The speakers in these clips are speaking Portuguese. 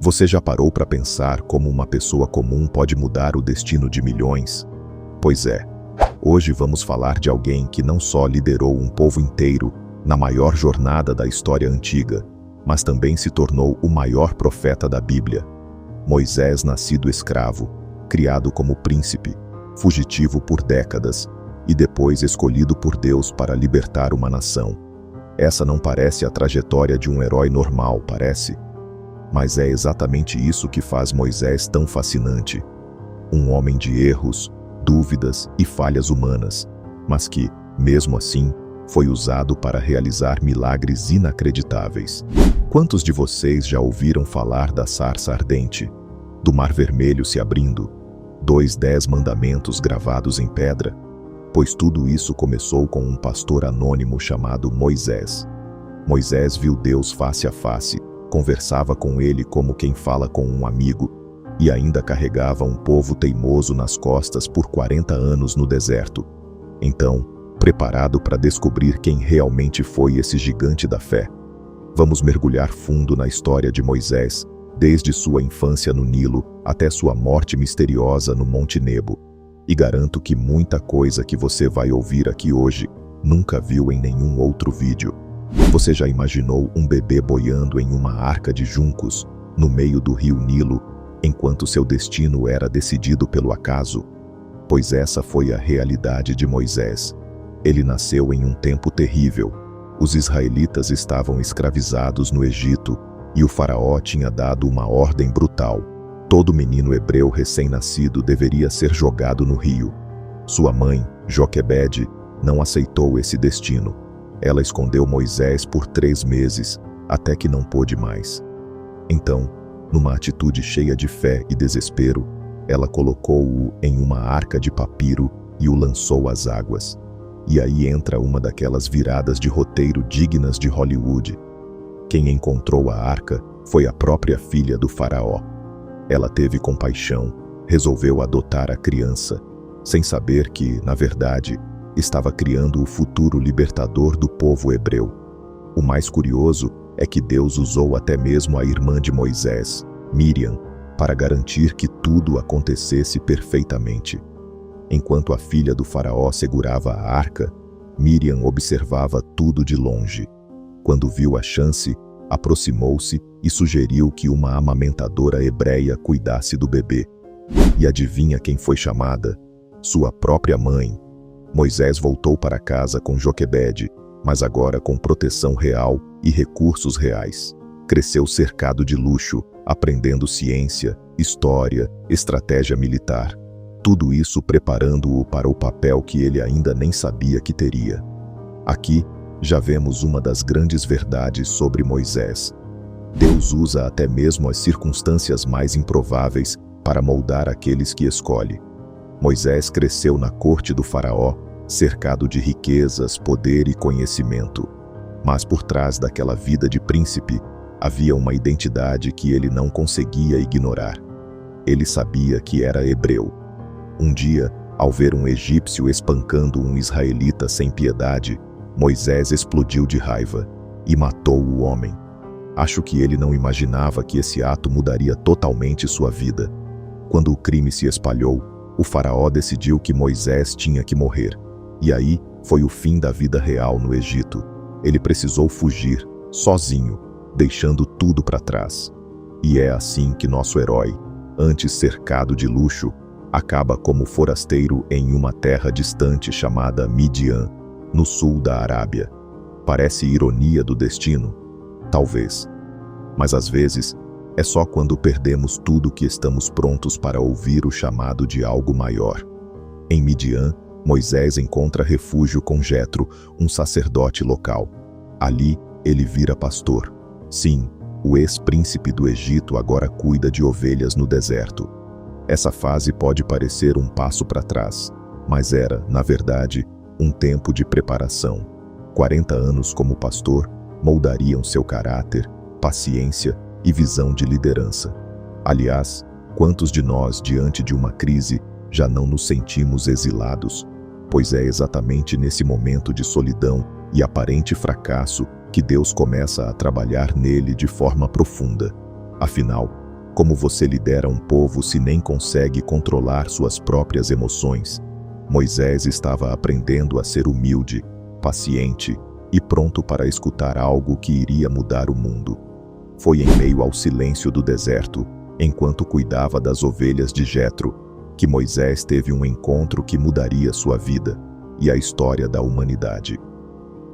Você já parou para pensar como uma pessoa comum pode mudar o destino de milhões? Pois é, hoje vamos falar de alguém que não só liderou um povo inteiro na maior jornada da história antiga, mas também se tornou o maior profeta da Bíblia. Moisés, nascido escravo, criado como príncipe, fugitivo por décadas e depois escolhido por Deus para libertar uma nação. Essa não parece a trajetória de um herói normal, parece? Mas é exatamente isso que faz Moisés tão fascinante. Um homem de erros, dúvidas e falhas humanas, mas que, mesmo assim, foi usado para realizar milagres inacreditáveis. Quantos de vocês já ouviram falar da sarça ardente, do Mar Vermelho se abrindo, dos 10 mandamentos gravados em pedra? Pois tudo isso começou com um pastor anônimo chamado Moisés. Moisés viu Deus face a face, conversava com ele como quem fala com um amigo, e ainda carregava um povo teimoso nas costas por 40 anos no deserto. Então, preparado para descobrir quem realmente foi esse gigante da fé, vamos mergulhar fundo na história de Moisés, desde sua infância no Nilo até sua morte misteriosa no Monte Nebo. E garanto que muita coisa que você vai ouvir aqui hoje nunca viu em nenhum outro vídeo. Você já imaginou um bebê boiando em uma arca de juncos no meio do rio Nilo, enquanto seu destino era decidido pelo acaso? Pois essa foi a realidade de Moisés. Ele nasceu em um tempo terrível. Os israelitas estavam escravizados no Egito e o faraó tinha dado uma ordem brutal. Todo menino hebreu recém-nascido deveria ser jogado no rio. Sua mãe, Joquebede, não aceitou esse destino. Ela escondeu Moisés por 3 meses, até que não pôde mais. Então, numa atitude cheia de fé e desespero, ela colocou-o em uma arca de papiro e o lançou às águas. E aí entra uma daquelas viradas de roteiro dignas de Hollywood. Quem encontrou a arca foi a própria filha do faraó. Ela teve compaixão, resolveu adotar a criança, sem saber que, na verdade, estava criando o futuro libertador do povo hebreu. O mais curioso é que Deus usou até mesmo a irmã de Moisés, Miriam, para garantir que tudo acontecesse perfeitamente. Enquanto a filha do faraó segurava a arca, Miriam observava tudo de longe. Quando viu a chance, aproximou-se e sugeriu que uma amamentadora hebreia cuidasse do bebê. E adivinha quem foi chamada? Sua própria mãe. Moisés voltou para casa com Joquebede, mas agora com proteção real e recursos reais. Cresceu cercado de luxo, aprendendo ciência, história, estratégia militar. Tudo isso preparando-o para o papel que ele ainda nem sabia que teria. Aqui, já vemos uma das grandes verdades sobre Moisés. Deus usa até mesmo as circunstâncias mais improváveis para moldar aqueles que escolhe. Moisés cresceu na corte do faraó, cercado de riquezas, poder e conhecimento. Mas por trás daquela vida de príncipe, havia uma identidade que ele não conseguia ignorar. Ele sabia que era hebreu. Um dia, ao ver um egípcio espancando um israelita sem piedade, Moisés explodiu de raiva e matou o homem. Acho que ele não imaginava que esse ato mudaria totalmente sua vida. Quando o crime se espalhou, o faraó decidiu que Moisés tinha que morrer. E aí foi o fim da vida real no Egito. Ele precisou fugir, sozinho, deixando tudo para trás. E é assim que nosso herói, antes cercado de luxo, acaba como forasteiro em uma terra distante chamada Midian, no sul da Arábia. Parece ironia do destino? Talvez. Mas às vezes, é só quando perdemos tudo que estamos prontos para ouvir o chamado de algo maior. Em Midian, Moisés encontra refúgio com Jetro, um sacerdote local. Ali, ele vira pastor. Sim, o ex-príncipe do Egito agora cuida de ovelhas no deserto. Essa fase pode parecer um passo para trás, mas era, na verdade, um tempo de preparação. 40 anos como pastor moldariam seu caráter, paciência e visão de liderança. Aliás, quantos de nós, diante de uma crise, já não nos sentimos exilados? Pois é exatamente nesse momento de solidão e aparente fracasso que Deus começa a trabalhar nele de forma profunda. Afinal, Como você lidera um povo se nem consegue controlar suas próprias emoções? Moisés estava aprendendo a ser humilde, paciente e pronto para escutar algo que iria mudar o mundo. Foi em meio ao silêncio do deserto, enquanto cuidava das ovelhas de Jetro, que Moisés teve um encontro que mudaria sua vida e a história da humanidade.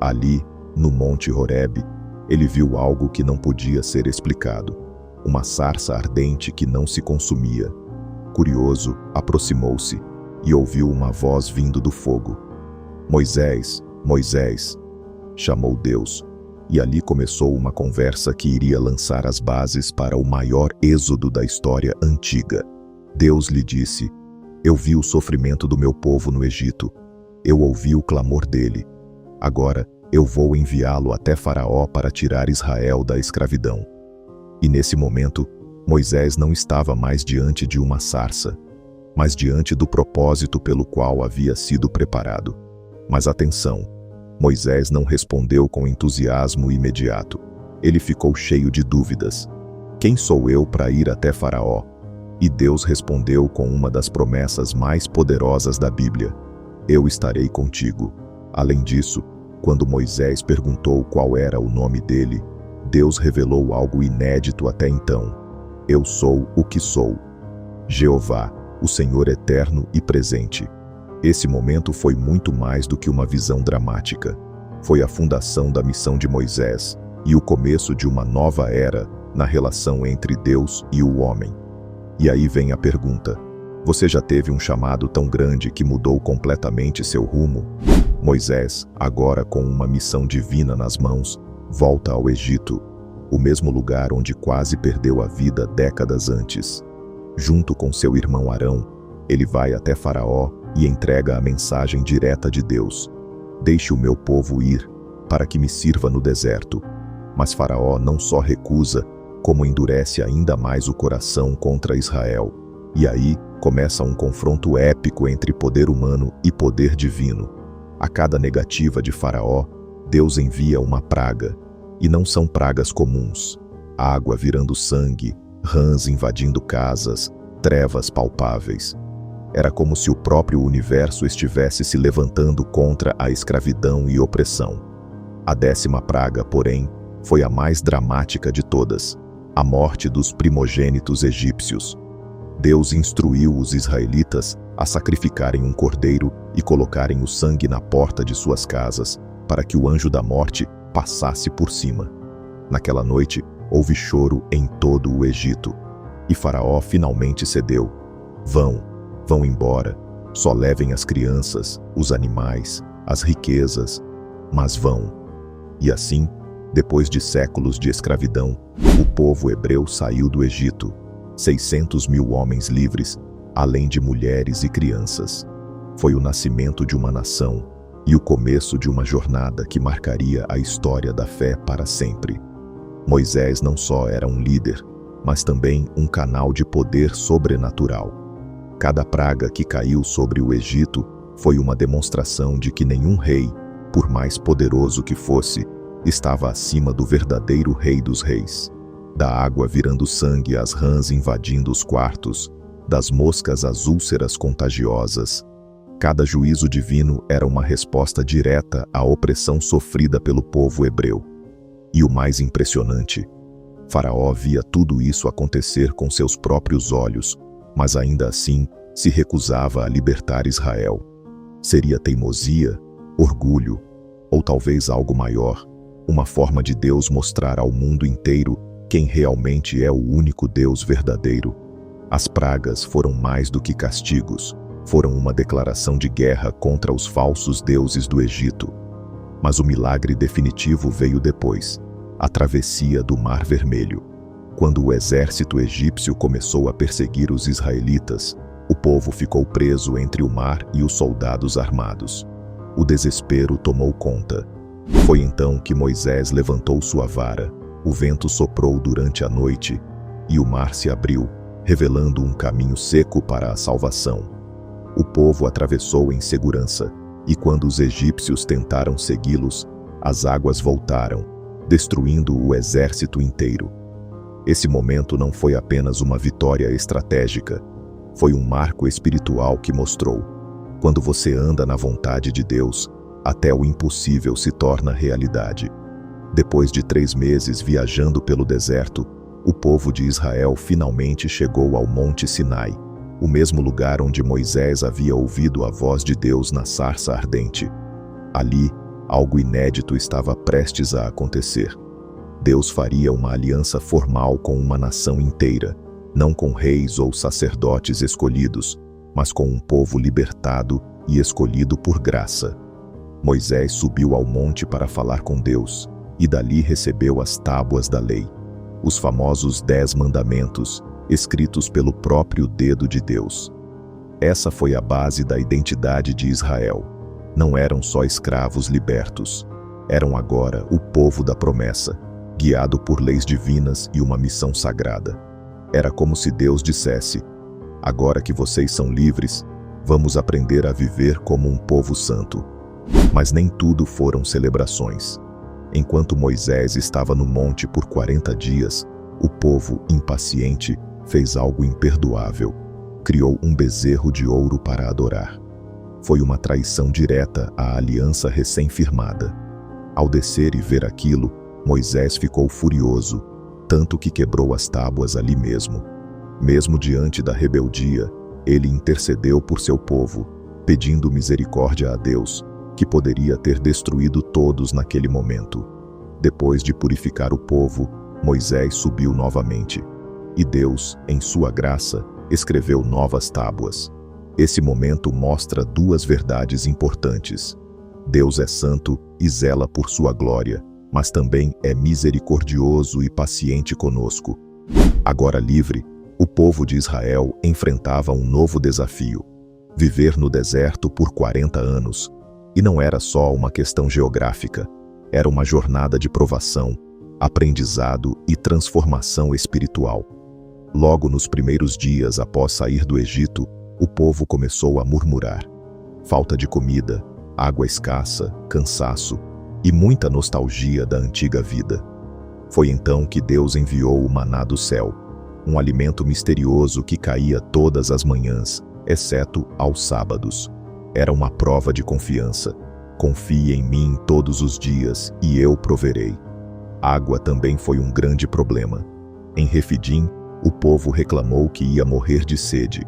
Ali, no Monte Horebe, ele viu algo que não podia ser explicado. Uma sarça ardente que não se consumia. Curioso, aproximou-se e ouviu uma voz vindo do fogo. Moisés, Moisés, chamou Deus, e ali começou uma conversa que iria lançar as bases para o maior êxodo da história antiga. Deus lhe disse: eu vi o sofrimento do meu povo no Egito. Eu ouvi o clamor dele. Agora eu vou enviá-lo até Faraó para tirar Israel da escravidão. E nesse momento, Moisés não estava mais diante de uma sarça, mas diante do propósito pelo qual havia sido preparado. Mas atenção, Moisés não respondeu com entusiasmo imediato. Ele ficou cheio de dúvidas. Quem sou eu para ir até Faraó? E Deus respondeu com uma das promessas mais poderosas da Bíblia: eu estarei contigo. Além disso, quando Moisés perguntou qual era o nome dele, Deus revelou algo inédito até então: eu sou o que sou. Jeová, o Senhor eterno e presente. Esse momento foi muito mais do que uma visão dramática. Foi a fundação da missão de Moisés e o começo de uma nova era na relação entre Deus e o homem. E aí vem a pergunta: você já teve um chamado tão grande que mudou completamente seu rumo? Moisés, agora com uma missão divina nas mãos, volta ao Egito, o mesmo lugar onde quase perdeu a vida décadas antes. Junto com seu irmão Arão, ele vai até Faraó e entrega a mensagem direta de Deus: deixe o meu povo ir, para que me sirva no deserto. Mas Faraó não só recusa, como endurece ainda mais o coração contra Israel. E aí começa um confronto épico entre poder humano e poder divino. A cada negativa de Faraó, Deus envia uma praga. E não são pragas comuns: água virando sangue, rãs invadindo casas, trevas palpáveis. Era como se o próprio universo estivesse se levantando contra a escravidão e opressão. A 10ª praga, porém, foi a mais dramática de todas: a morte dos primogênitos egípcios. Deus instruiu os israelitas a sacrificarem um cordeiro e colocarem o sangue na porta de suas casas, para que o anjo da morte passasse por cima. Naquela noite, houve choro em todo o Egito. E Faraó finalmente cedeu. Vão embora. Só levem as crianças, os animais, as riquezas, mas vão. E assim, depois de séculos de escravidão, o povo hebreu saiu do Egito, 600.000 homens livres, além de mulheres e crianças. Foi o nascimento de uma nação e o começo de uma jornada que marcaria a história da fé para sempre. Moisés não só era um líder, mas também um canal de poder sobrenatural. Cada praga que caiu sobre o Egito foi uma demonstração de que nenhum rei, por mais poderoso que fosse, estava acima do verdadeiro Rei dos Reis. Da água virando sangue às rãs invadindo os quartos, das moscas às úlceras contagiosas, cada juízo divino era uma resposta direta à opressão sofrida pelo povo hebreu. E o mais impressionante, Faraó via tudo isso acontecer com seus próprios olhos, mas ainda assim se recusava a libertar Israel. Seria teimosia, orgulho, ou talvez algo maior, uma forma de Deus mostrar ao mundo inteiro quem realmente é o único Deus verdadeiro? As pragas foram mais do que castigos, foram uma declaração de guerra contra os falsos deuses do Egito. Mas o milagre definitivo veio depois, a travessia do Mar Vermelho. Quando o exército egípcio começou a perseguir os israelitas, o povo ficou preso entre o mar e os soldados armados. O desespero tomou conta. Foi então que Moisés levantou sua vara, o vento soprou durante a noite, e o mar se abriu, revelando um caminho seco para a salvação. O povo atravessou em segurança, e quando os egípcios tentaram segui-los, as águas voltaram, destruindo o exército inteiro. Esse momento não foi apenas uma vitória estratégica, foi um marco espiritual que mostrou: quando você anda na vontade de Deus, até o impossível se torna realidade. Depois de 3 meses viajando pelo deserto, o povo de Israel finalmente chegou ao Monte Sinai, o mesmo lugar onde Moisés havia ouvido a voz de Deus na sarça ardente. Ali, algo inédito estava prestes a acontecer. Deus faria uma aliança formal com uma nação inteira, não com reis ou sacerdotes escolhidos, mas com um povo libertado e escolhido por graça. Moisés subiu ao monte para falar com Deus, e dali recebeu as tábuas da lei, os famosos 10 mandamentos, escritos pelo próprio dedo de Deus. Essa foi a base da identidade de Israel. Não eram só escravos libertos, eram agora o povo da promessa, guiado por leis divinas e uma missão sagrada. Era como se Deus dissesse: agora que vocês são livres, vamos aprender a viver como um povo santo. Mas nem tudo foram celebrações. Enquanto Moisés estava no monte por 40 dias, o povo, impaciente, fez algo imperdoável. Criou um bezerro de ouro para adorar. Foi uma traição direta à aliança recém-firmada. Ao descer e ver aquilo, Moisés ficou furioso, tanto que quebrou as tábuas ali mesmo. Mesmo diante da rebeldia, ele intercedeu por seu povo, pedindo misericórdia a Deus, que poderia ter destruído todos naquele momento. Depois de purificar o povo, Moisés subiu novamente. E Deus, em sua graça, escreveu novas tábuas. Esse momento mostra 2 verdades importantes. Deus é santo e zela por sua glória, mas também é misericordioso e paciente conosco. Agora livre, o povo de Israel enfrentava um novo desafio: viver no deserto por 40 anos. E não era só uma questão geográfica, era uma jornada de provação, aprendizado e transformação espiritual. Logo nos primeiros dias após sair do Egito, o povo começou a murmurar. Falta de comida, água escassa, cansaço e muita nostalgia da antiga vida. Foi então que Deus enviou o maná do céu, um alimento misterioso que caía todas as manhãs, exceto aos sábados. Era uma prova de confiança. Confie em mim todos os dias e eu proverei. Água também foi um grande problema. Em Refidim, o povo reclamou que ia morrer de sede.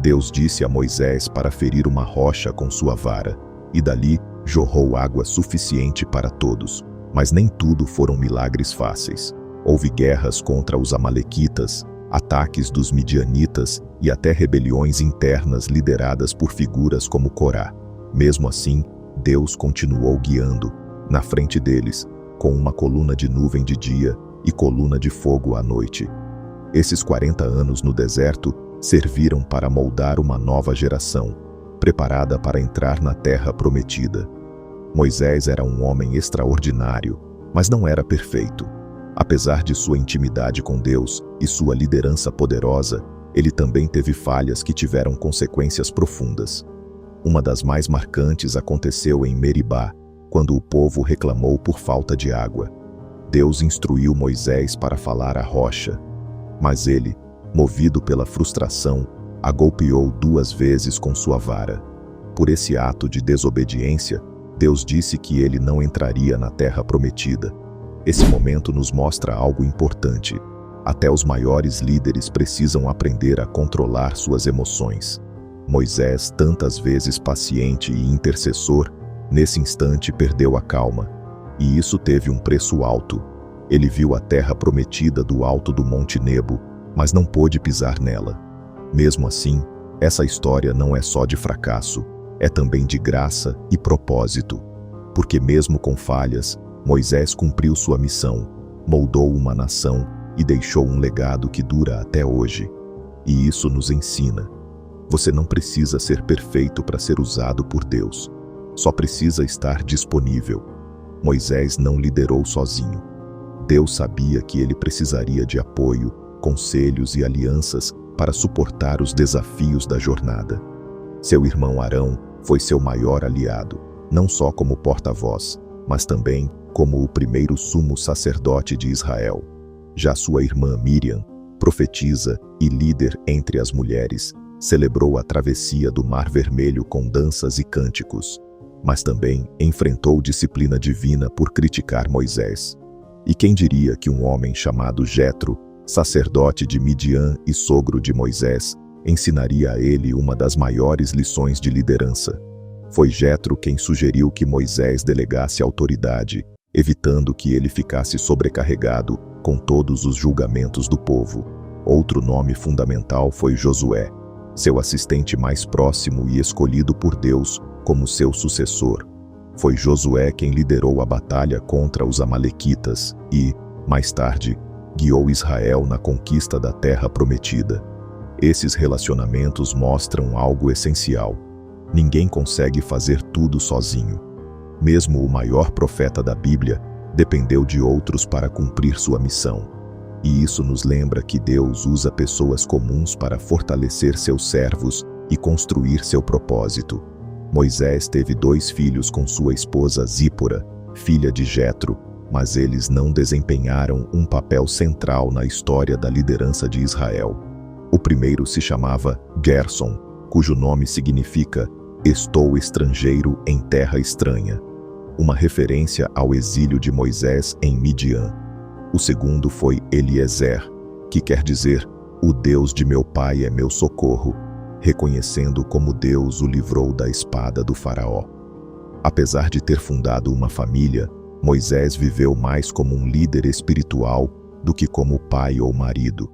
Deus disse a Moisés para ferir uma rocha com sua vara, e dali jorrou água suficiente para todos. Mas nem tudo foram milagres fáceis. Houve guerras contra os amalequitas, ataques dos midianitas e até rebeliões internas lideradas por figuras como Corá. Mesmo assim, Deus continuou guiando, na frente deles, com uma coluna de nuvem de dia e coluna de fogo à noite. Esses 40 anos no deserto serviram para moldar uma nova geração, preparada para entrar na terra prometida. Moisés era um homem extraordinário, mas não era perfeito. Apesar de sua intimidade com Deus e sua liderança poderosa, ele também teve falhas que tiveram consequências profundas. Uma das mais marcantes aconteceu em Meribá, quando o povo reclamou por falta de água. Deus instruiu Moisés para falar à rocha, mas ele, movido pela frustração, a golpeou 2 vezes com sua vara. Por esse ato de desobediência, Deus disse que ele não entraria na terra prometida. Esse momento nos mostra algo importante. Até os maiores líderes precisam aprender a controlar suas emoções. Moisés, tantas vezes paciente e intercessor, nesse instante perdeu a calma. E isso teve um preço alto. Ele viu a terra prometida do alto do Monte Nebo, mas não pôde pisar nela. Mesmo assim, essa história não é só de fracasso, é também de graça e propósito. Porque mesmo com falhas, Moisés cumpriu sua missão, moldou uma nação e deixou um legado que dura até hoje. E isso nos ensina: você não precisa ser perfeito para ser usado por Deus. Só precisa estar disponível. Moisés não liderou sozinho. Deus sabia que ele precisaria de apoio, conselhos e alianças para suportar os desafios da jornada. Seu irmão Arão foi seu maior aliado, não só como porta-voz, mas também como o primeiro sumo sacerdote de Israel. Já sua irmã Miriam, profetisa e líder entre as mulheres, celebrou a travessia do Mar Vermelho com danças e cânticos, mas também enfrentou disciplina divina por criticar Moisés. E quem diria que um homem chamado Jetro, sacerdote de Midian e sogro de Moisés, ensinaria a ele uma das maiores lições de liderança? Foi Jetro quem sugeriu que Moisés delegasse autoridade, evitando que ele ficasse sobrecarregado com todos os julgamentos do povo. Outro nome fundamental foi Josué, seu assistente mais próximo e escolhido por Deus como seu sucessor. Foi Josué quem liderou a batalha contra os amalequitas e, mais tarde, guiou Israel na conquista da Terra Prometida. Esses relacionamentos mostram algo essencial. Ninguém consegue fazer tudo sozinho. Mesmo o maior profeta da Bíblia dependeu de outros para cumprir sua missão. E isso nos lembra que Deus usa pessoas comuns para fortalecer seus servos e construir seu propósito. Moisés teve 2 filhos com sua esposa Zípora, filha de Jetro, mas eles não desempenharam um papel central na história da liderança de Israel. O primeiro se chamava Gerson, cujo nome significa "estou estrangeiro em terra estranha", uma referência ao exílio de Moisés em Midian. O segundo foi Eliezer, que quer dizer "o Deus de meu pai é meu socorro", reconhecendo como Deus o livrou da espada do faraó. Apesar de ter fundado uma família, Moisés viveu mais como um líder espiritual do que como pai ou marido.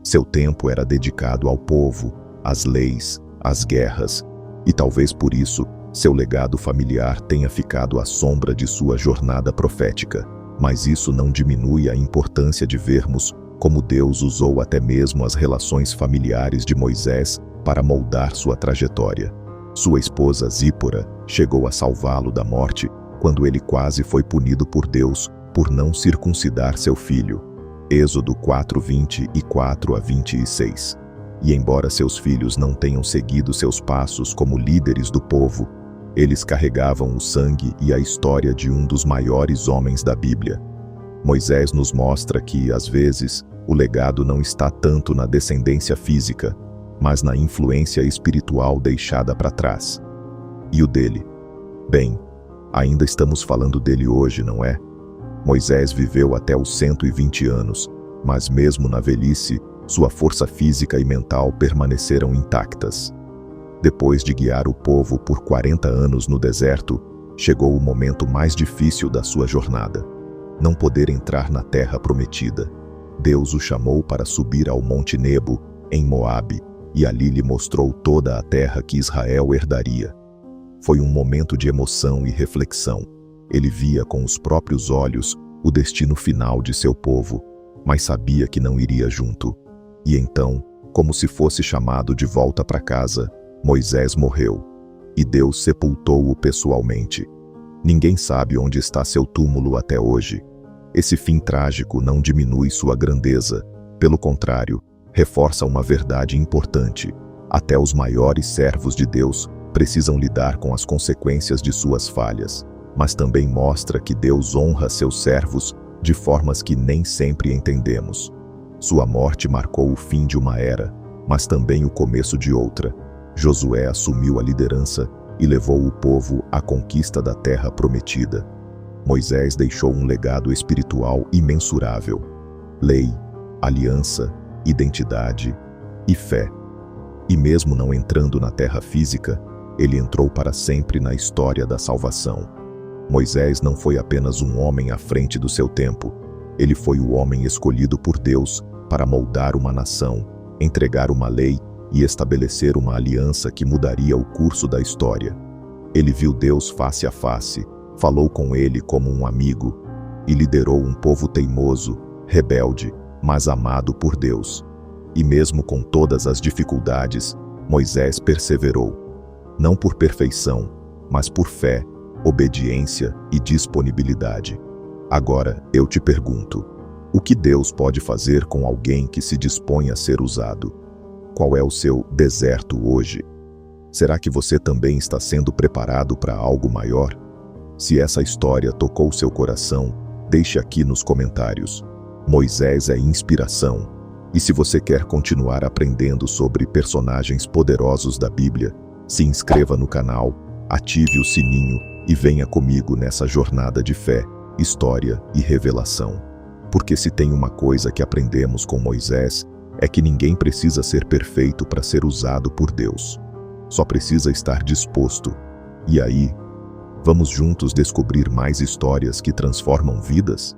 Seu tempo era dedicado ao povo, às leis, às guerras, e talvez por isso seu legado familiar tenha ficado à sombra de sua jornada profética. Mas isso não diminui a importância de vermos como Deus usou até mesmo as relações familiares de Moisés para moldar sua trajetória. Sua esposa Zípora chegou a salvá-lo da morte quando ele quase foi punido por Deus por não circuncidar seu filho. Êxodo 4:24-26. E embora seus filhos não tenham seguido seus passos como líderes do povo, eles carregavam o sangue e a história de um dos maiores homens da Bíblia. Moisés nos mostra que, às vezes, o legado não está tanto na descendência física, mas na influência espiritual deixada para trás. E o dele? Bem, ainda estamos falando dele hoje, não é? Moisés viveu até os 120 anos, mas mesmo na velhice, sua força física e mental permaneceram intactas. Depois de guiar o povo por 40 anos no deserto, chegou o momento mais difícil da sua jornada: não poder entrar na terra prometida. Deus o chamou para subir ao Monte Nebo, em Moabe, e ali lhe mostrou toda a terra que Israel herdaria. Foi um momento de emoção e reflexão. Ele via com os próprios olhos o destino final de seu povo, mas sabia que não iria junto. E então, como se fosse chamado de volta para casa, Moisés morreu, e Deus sepultou-o pessoalmente. Ninguém sabe onde está seu túmulo até hoje. Esse fim trágico não diminui sua grandeza, pelo contrário, reforça uma verdade importante: até os maiores servos de Deus precisam lidar com as consequências de suas falhas, mas também mostra que Deus honra seus servos de formas que nem sempre entendemos. Sua morte marcou o fim de uma era, mas também o começo de outra. Josué assumiu a liderança e levou o povo à conquista da terra prometida. Moisés deixou um legado espiritual imensurável: lei, aliança, identidade e fé. E mesmo não entrando na terra física, ele entrou para sempre na história da salvação. Moisés não foi apenas um homem à frente do seu tempo. Ele foi o homem escolhido por Deus para moldar uma nação, entregar uma lei e estabelecer uma aliança que mudaria o curso da história. Ele viu Deus face a face, falou com ele como um amigo e liderou um povo teimoso, rebelde, mas amado por Deus. E mesmo com todas as dificuldades, Moisés perseverou, não por perfeição, mas por fé, obediência e disponibilidade. Agora, eu te pergunto, o que Deus pode fazer com alguém que se dispõe a ser usado? Qual é o seu deserto hoje? Será que você também está sendo preparado para algo maior? Se essa história tocou seu coração, deixe aqui nos comentários. Moisés é inspiração. E se você quer continuar aprendendo sobre personagens poderosos da Bíblia, se inscreva no canal, ative o sininho e venha comigo nessa jornada de fé, história e revelação. Porque se tem uma coisa que aprendemos com Moisés, é que ninguém precisa ser perfeito para ser usado por Deus. Só precisa estar disposto. E aí, vamos juntos descobrir mais histórias que transformam vidas?